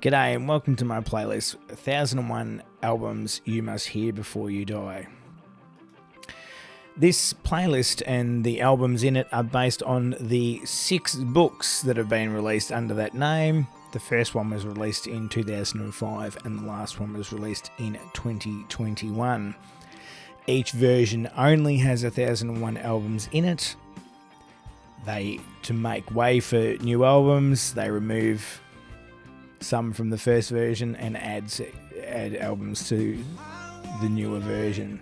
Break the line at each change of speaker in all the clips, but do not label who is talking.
G'day and welcome to my playlist, 1001 Albums You Must Hear Before You Die. This playlist and the albums in it are based on the 6 books that have been released under that name. The first one was released in 2005 and the last one was released in 2021. Each version only has 1001 albums in it. To make way for new albums, they remove some from the first version and add albums to the newer version.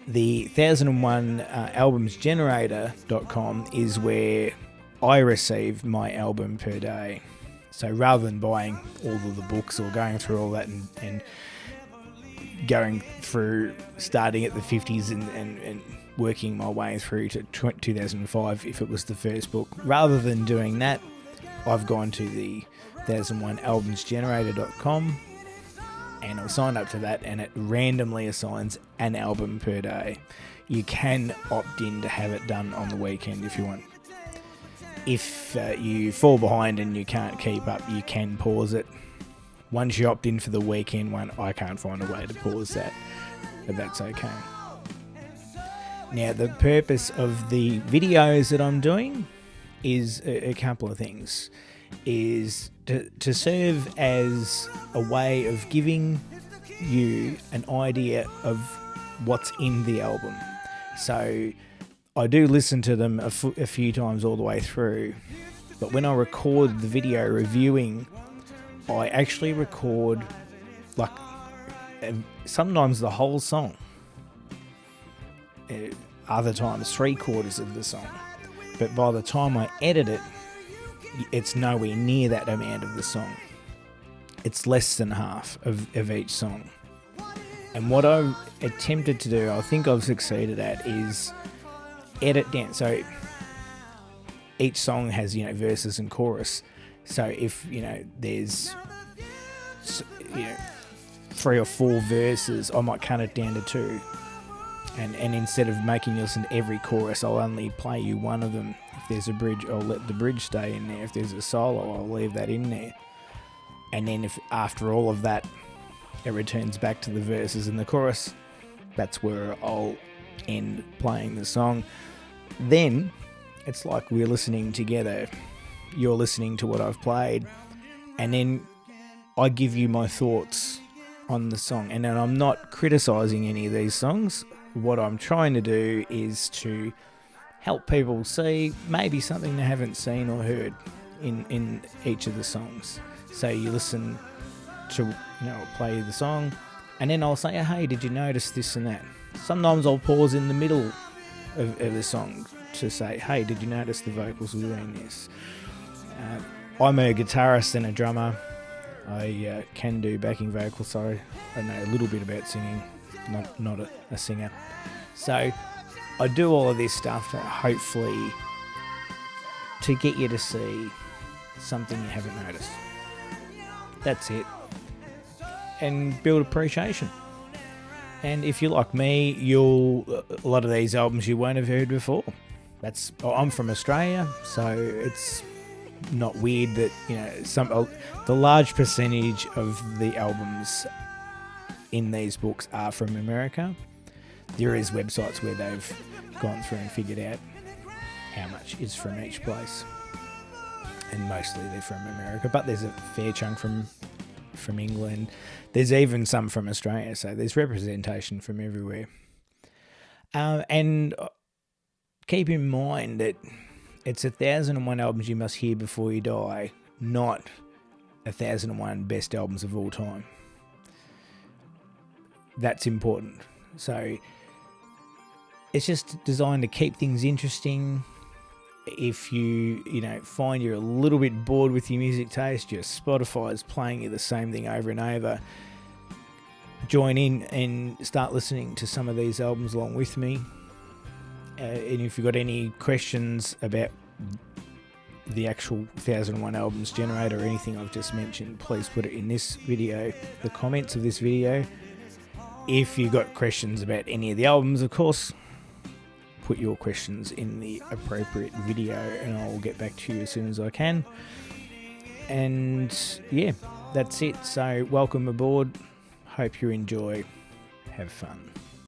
The 1001 albumsgenerator.com is where I receive my album per day. So rather than buying all of the books or going through all that and going through starting at the 50s and working my way through to 2005 if it was the first book, rather than doing that, I've gone to the 1001 albumsgenerator.com and I'll sign up to that, and it randomly assigns an album per day. You can opt in to have it done on the weekend if you want. If you fall behind and you can't keep up, you can pause it. Once you opt in for the weekend one, I can't find a way to pause that, but that's okay. Now, the purpose of the videos that I'm doing is a couple of things. Is to serve as a way of giving you an idea of what's in the album. So I do listen to them a few times all the way through, but when I record the video reviewing, I actually record sometimes the whole song, other times 3/4 of the song, but by the time I edit it, it's nowhere near that amount of the song. It's less than half of each song. And what I've attempted to do, I think I've succeeded at, is edit down. So each song has, verses and chorus. So if, there's, 3 or 4 verses, I might cut it down to 2. And instead of making you listen to every chorus, I'll only play you one of them. If there's a bridge, I'll let the bridge stay in there. If there's a solo, I'll leave that in there. And then if after all of that, it returns back to the verses and the chorus, that's where I'll end playing the song. Then it's like we're listening together. You're listening to what I've played, and then I give you my thoughts on the song. And then I'm not criticizing any of these songs. What I'm trying to do is to help people see maybe something they haven't seen or heard in each of the songs. So you listen to, play the song, and then I'll say, hey, did you notice this and that? Sometimes I'll pause in the middle of the song to say, hey, did you notice the vocals were doing this? I'm a guitarist and a drummer. I can do backing vocals, so I know a little bit about singing, not a singer. So I do all of this stuff to hopefully to get you to see something you haven't noticed. That's it. And build appreciation. And if you're like me, a lot of these albums you won't have heard before. I'm from Australia, so it's not weird that the large percentage of the albums in these books are from America. There is websites where they've gone through and figured out how much is from each place, and mostly they're from America, but there's a fair chunk from England. There's even some from Australia, so there's representation from everywhere. And keep in mind that it's 1001 albums you must hear before you die, not 1001 best albums of all time. That's important. So it's just designed to keep things interesting. If you find you're a little bit bored with your music taste, your Spotify is playing you the same thing over and over, join in and start listening to some of these albums along with me. And if you've got any questions about the actual 1001 albums generator or anything I've just mentioned, please put it in this video, the comments of this video. If you've got questions about any of the albums, of course, put your questions in the appropriate video and I'll get back to you as soon as I can. And yeah, that's it. So welcome aboard. Hope you enjoy. Have fun.